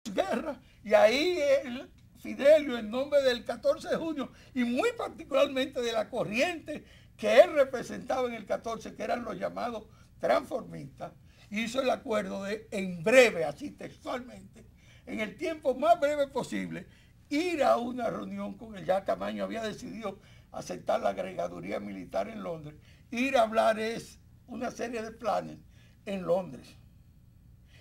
guerra, y ahí Fidelio, en nombre del 14 de junio, y muy particularmente de la corriente que él representaba en el 14, que eran los llamados transformistas, hizo el acuerdo de, en breve, así textualmente, en el tiempo más breve posible, ir a una reunión con el ya Camaño había decidido aceptar la agregaduría militar en Londres, ir a hablar es una serie de planes en Londres.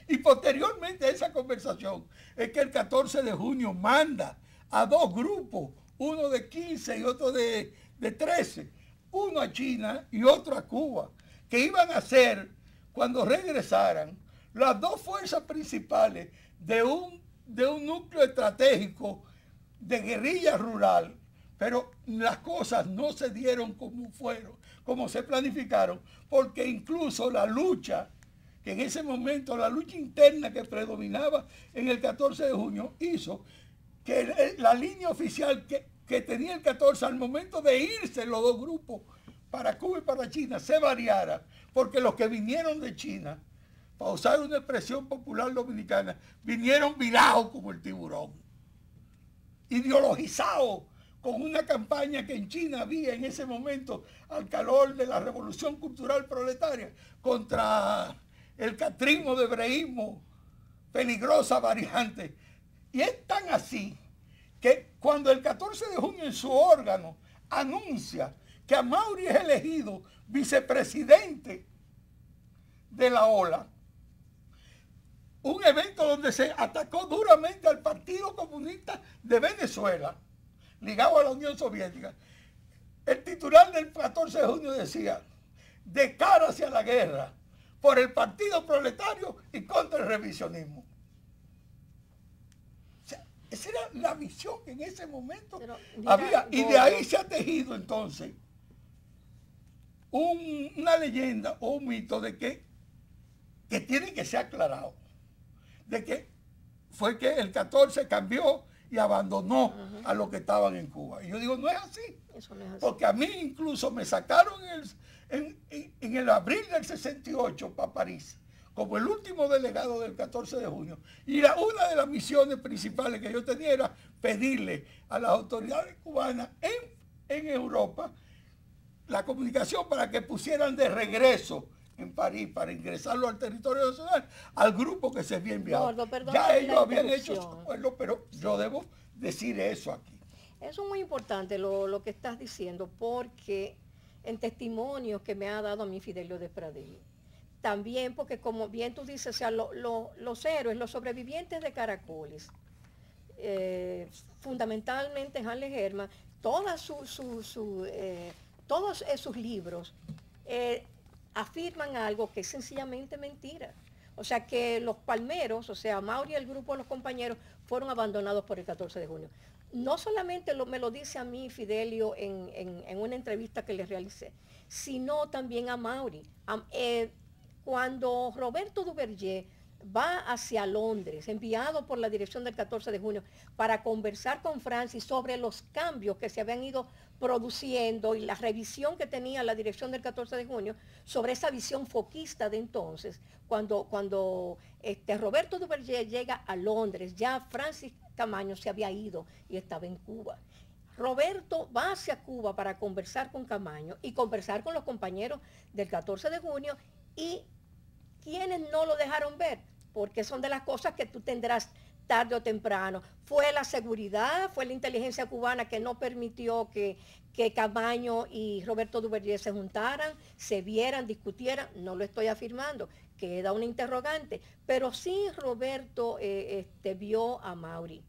Y posteriormente a esa conversación es que el 14 de junio manda a dos grupos, uno de 15 y otro de 13, uno a China y otro a Cuba, que iban a ser, cuando regresaran, las dos fuerzas principales de un núcleo estratégico de guerrilla rural, pero las cosas no se dieron como fueron, como se planificaron, porque incluso la lucha, que en ese momento la lucha interna que predominaba en el 14 de junio hizo que la línea oficial que tenía el 14 al momento de irse los dos grupos para Cuba y para China se variara, porque los que vinieron de China, para usar una expresión popular dominicana, vinieron virados como el tiburón, ideologizados con una campaña que en China había en ese momento al calor de la revolución cultural proletaria contra el catrismo de hebreísmo, peligrosa variante. Y es tan así que cuando el 14 de junio en su órgano anuncia que Amaury es elegido vicepresidente de la OLA, un evento donde se atacó duramente al Partido Comunista de Venezuela, ligado a la Unión Soviética, el titular del 14 de junio decía: de cara hacia la guerra, por el Partido Proletario y contra el revisionismo. O sea, esa era la visión que en ese momento había. Y de ahí se ha tejido entonces una leyenda o un mito de que tiene que ser aclarado. De que fue que el 14 cambió y abandonó a los que estaban en Cuba. Y yo digo, no es así. Eso no es así. Porque a mí incluso me sacaron en el abril del 68 para París, como el último delegado del 14 de junio. Y una de las misiones principales que yo tenía era pedirle a las autoridades cubanas en Europa la comunicación para que pusieran de regreso en París para ingresarlo al territorio nacional al grupo que se había enviado. Gordo, ya ellos habían hecho su acuerdo, pero yo debo decir eso aquí. Eso es muy importante lo que estás diciendo, porque en testimonios que me ha dado a mí Fidelio Despradillo, también porque como bien tú dices, o sea, los héroes, los sobrevivientes de Caracoles, fundamentalmente Hanle Herman, todos esos libros afirman algo que es sencillamente mentira. O sea que los palmeros, o sea, Mauri y el grupo de los compañeros fueron abandonados por el 14 de junio. No solamente me lo dice a mí Fidelio en una entrevista que le realicé, sino también a Mauri. Cuando Roberto Duverger va hacia Londres, enviado por la dirección del 14 de junio, para conversar con Francis sobre los cambios que se habían ido produciendo y la revisión que tenía la dirección del 14 de junio sobre esa visión foquista de entonces, cuando Roberto Duverger llega a Londres, ya Francis Camaño se había ido y estaba en Cuba. Roberto va hacia Cuba para conversar con Camaño y conversar con los compañeros del 14 de junio, y quienes no lo dejaron ver, porque son de las cosas que tú tendrás tarde o temprano. Fue la seguridad, fue la inteligencia cubana que no permitió que Camaño y Roberto Duverger se juntaran, se vieran, discutieran. No lo estoy afirmando, queda una interrogante, pero sí Roberto vio a Mauri.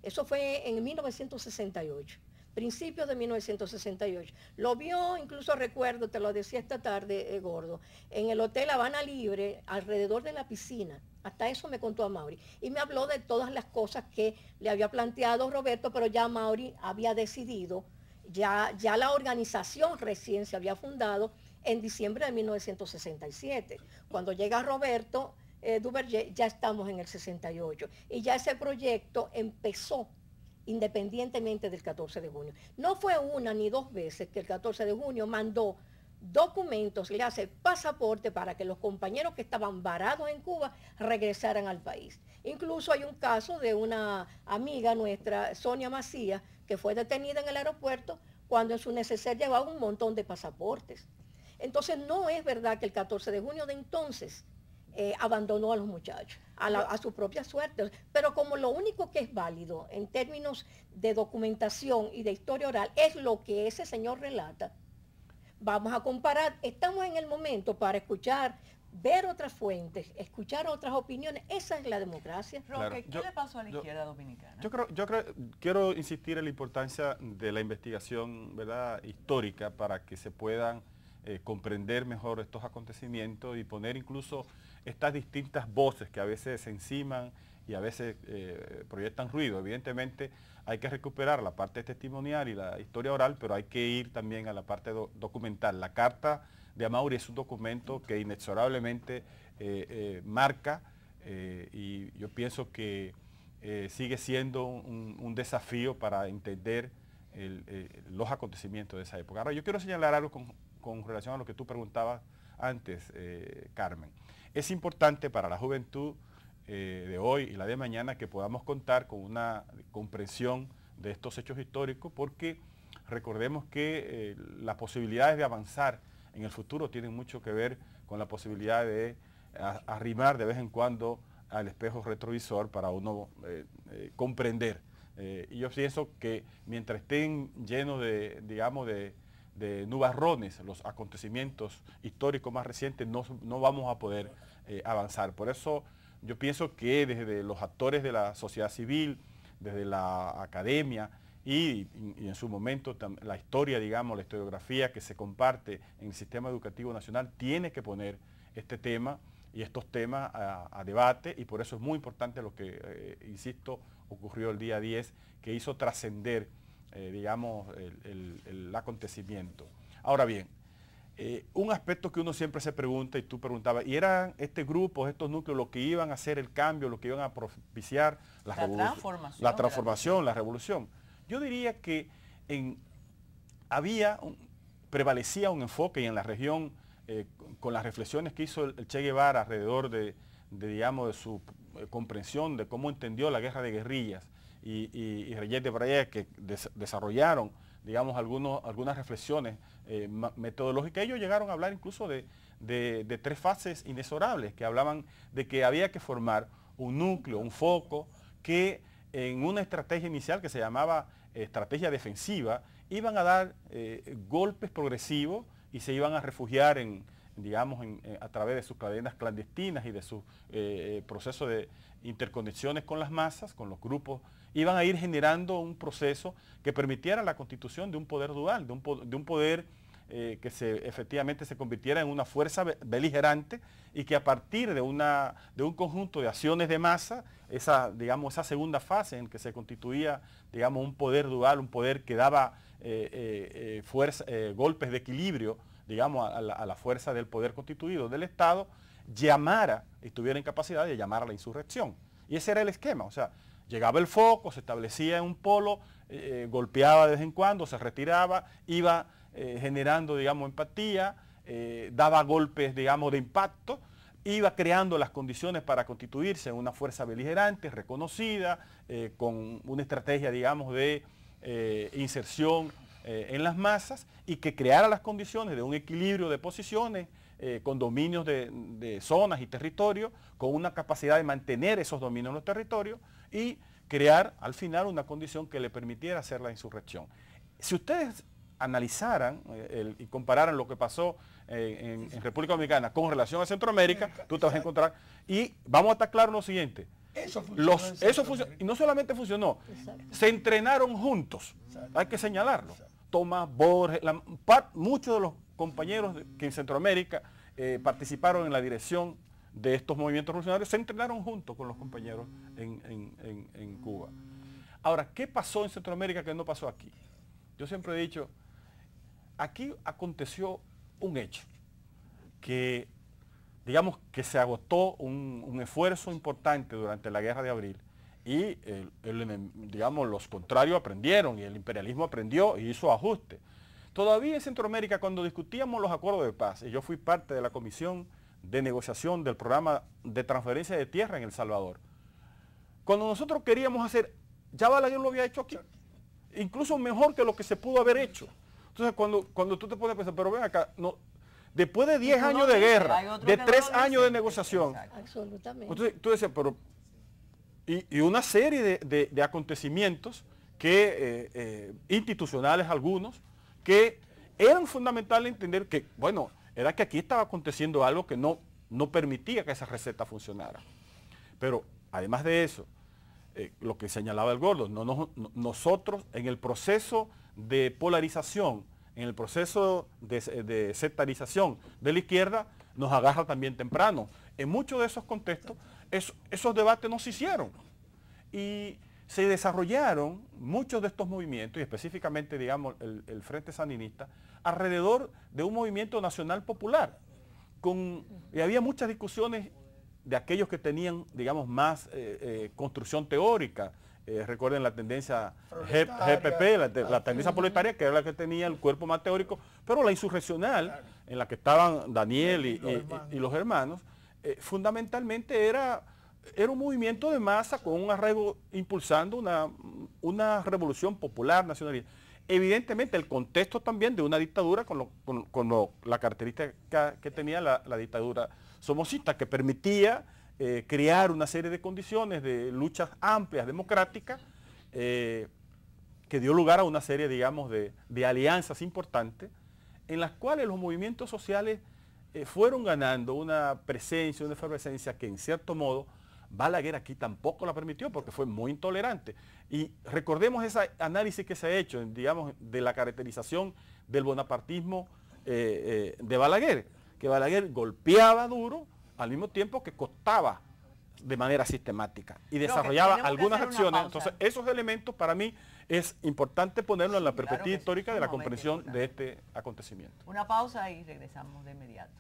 Eso fue en 1968. Principios de 1968. Lo vio, incluso recuerdo, te lo decía esta tarde, Gordo, en el Hotel Habana Libre, alrededor de la piscina. Hasta eso me contó a Mauri. Y me habló de todas las cosas que le había planteado Roberto, pero ya Mauri había decidido, ya la organización recién se había fundado en diciembre de 1967. Cuando llega Roberto Duverger, ya estamos en el 68. Y ya ese proyecto empezó independientemente del 14 de junio. No fue una ni dos veces que el 14 de junio mandó documentos, le hace pasaporte para que los compañeros que estaban varados en Cuba regresaran al país. Incluso hay un caso de una amiga nuestra, Sonia Macías, que fue detenida en el aeropuerto cuando en su neceser llevaba un montón de pasaportes. Entonces no es verdad que el 14 de junio de entonces abandonó a los muchachos a su propia suerte. Pero como lo único que es válido en términos de documentación y de historia oral es lo que ese señor relata, vamos a comparar. Estamos en el momento para escuchar, ver otras fuentes, escuchar otras opiniones. Esa es la democracia. Roque, ¿qué le pasó a la izquierda dominicana? Quiero insistir en la importancia de la investigación, ¿verdad?, histórica, para que se puedan comprender mejor estos acontecimientos y poner incluso estas distintas voces que a veces se enciman y a veces proyectan ruido. Evidentemente hay que recuperar la parte testimonial y la historia oral, pero hay que ir también a la parte documental. La Carta de Amaury es un documento que inexorablemente marca y yo pienso que sigue siendo un desafío para entender los acontecimientos de esa época. Ahora, yo quiero señalar algo con relación a lo que tú preguntabas antes, Carmen. Es importante para la juventud de hoy y la de mañana que podamos contar con una comprensión de estos hechos históricos, porque recordemos que las posibilidades de avanzar en el futuro tienen mucho que ver con la posibilidad de arrimar de vez en cuando al espejo retrovisor para uno comprender. Y yo pienso que mientras estén llenos de, digamos, de nubarrones los acontecimientos históricos más recientes, no vamos a poder avanzar. Por eso yo pienso que desde los actores de la sociedad civil, desde la academia y en su momento la historia, digamos, la historiografía que se comparte en el sistema educativo nacional, tiene que poner este tema y estos temas a debate, y por eso es muy importante lo que, insisto, ocurrió el día 10, que hizo trascender, digamos, el acontecimiento. Ahora bien, un aspecto que uno siempre se pregunta, y tú preguntabas, ¿y eran este grupo, estos núcleos, los que iban a hacer el cambio, los que iban a propiciar la transformación, la revolución? Yo diría que prevalecía un enfoque, y en la región, con las reflexiones que hizo el Che Guevara alrededor digamos, de su comprensión de cómo entendió la guerra de guerrillas, y Reyes de Braya, que desarrollaron, digamos, algunas reflexiones metodológicas. Ellos llegaron a hablar incluso de tres fases inexorables, que hablaban de que había que formar un núcleo, un foco, que en una estrategia inicial que se llamaba estrategia defensiva, iban a dar golpes progresivos y se iban a refugiar digamos, a través de sus cadenas clandestinas y de sus procesos de interconexiones con las masas, con los grupos. Iban a ir generando un proceso que permitiera la constitución de un poder dual, de un poder que efectivamente se convirtiera en una fuerza beligerante, y que a partir de un conjunto de acciones de masa, digamos, esa segunda fase en que se constituía, digamos, un poder dual, un poder que daba golpes de equilibrio, digamos, a la fuerza del poder constituido del Estado, y tuviera incapacidad de llamar a la insurrección. Y ese era el esquema, o sea, llegaba el foco, se establecía en un polo, golpeaba de vez en cuando, se retiraba, iba generando, digamos, empatía, daba golpes, digamos, de impacto, iba creando las condiciones para constituirse en una fuerza beligerante, reconocida, con una estrategia, digamos, de inserción en las masas, y que creara las condiciones de un equilibrio de posiciones, con dominios de zonas y territorios, con una capacidad de mantener esos dominios en los territorios y crear al final una condición que le permitiera hacer la insurrección. Si ustedes analizaran y compararan lo que pasó en República Dominicana con relación a Centroamérica, tú te vas a encontrar, y vamos a estar claros en lo siguiente. Eso funcionó, y no solamente funcionó, se entrenaron juntos, hay que señalarlo. Tomás, Borges, muchos de los compañeros que en Centroamérica participaron en la dirección de estos movimientos revolucionarios, se entrenaron juntos con los compañeros en Cuba. Ahora, ¿qué pasó en Centroamérica que no pasó aquí? Yo siempre he dicho, aquí aconteció un hecho, que digamos que se agotó un esfuerzo importante durante la Guerra de Abril, y digamos, los contrarios aprendieron, y el imperialismo aprendió y hizo ajustes. Todavía en Centroamérica, cuando discutíamos los acuerdos de paz, y yo fui parte de la comisión de negociación del programa de transferencia de tierra en El Salvador, cuando nosotros queríamos hacer, ya Balaguer lo había hecho aquí, incluso mejor que lo que se pudo haber hecho. Entonces, cuando tú te pones a pensar, pero ven acá, no, después de 10 años de guerra, de 3 años de negociación, absolutamente. entonces tú decías, pero, y una serie de acontecimientos que, institucionales algunos, que eran fundamentales entender que, bueno, era que aquí estaba aconteciendo algo que no permitía que esa receta funcionara. Pero, además de eso, lo que señalaba el Gordo, nosotros en el proceso de polarización, en el proceso de sectarización de la izquierda, nos agarra también temprano. En muchos de esos contextos, esos debates no se hicieron. Y se desarrollaron muchos de estos movimientos, y específicamente, digamos, el Frente Sandinista, alrededor de un movimiento nacional popular. Y había muchas discusiones de aquellos que tenían, digamos, más construcción teórica. Recuerden la tendencia GPP, la tendencia proletaria, que era la que tenía el cuerpo más teórico, pero la insurreccional, en la que estaban Daniel y los hermanos, fundamentalmente era un movimiento de masa con un arraigo impulsando una revolución popular nacionalista. Evidentemente el contexto también de una dictadura con la característica que tenía la dictadura somocista, que permitía crear una serie de condiciones de luchas amplias, democráticas, que dio lugar a una serie, digamos, de alianzas importantes, en las cuales los movimientos sociales fueron ganando una presencia, una efervescencia que en cierto modo Balaguer aquí tampoco la permitió porque fue muy intolerante. Y recordemos ese análisis que se ha hecho, digamos, de la caracterización del bonapartismo de Balaguer, que Balaguer golpeaba duro al mismo tiempo que costaba de manera sistemática y desarrollaba algunas acciones. Entonces, esos elementos para mí es importante ponerlo en la perspectiva histórica de la comprensión de este acontecimiento. Una pausa y regresamos de inmediato.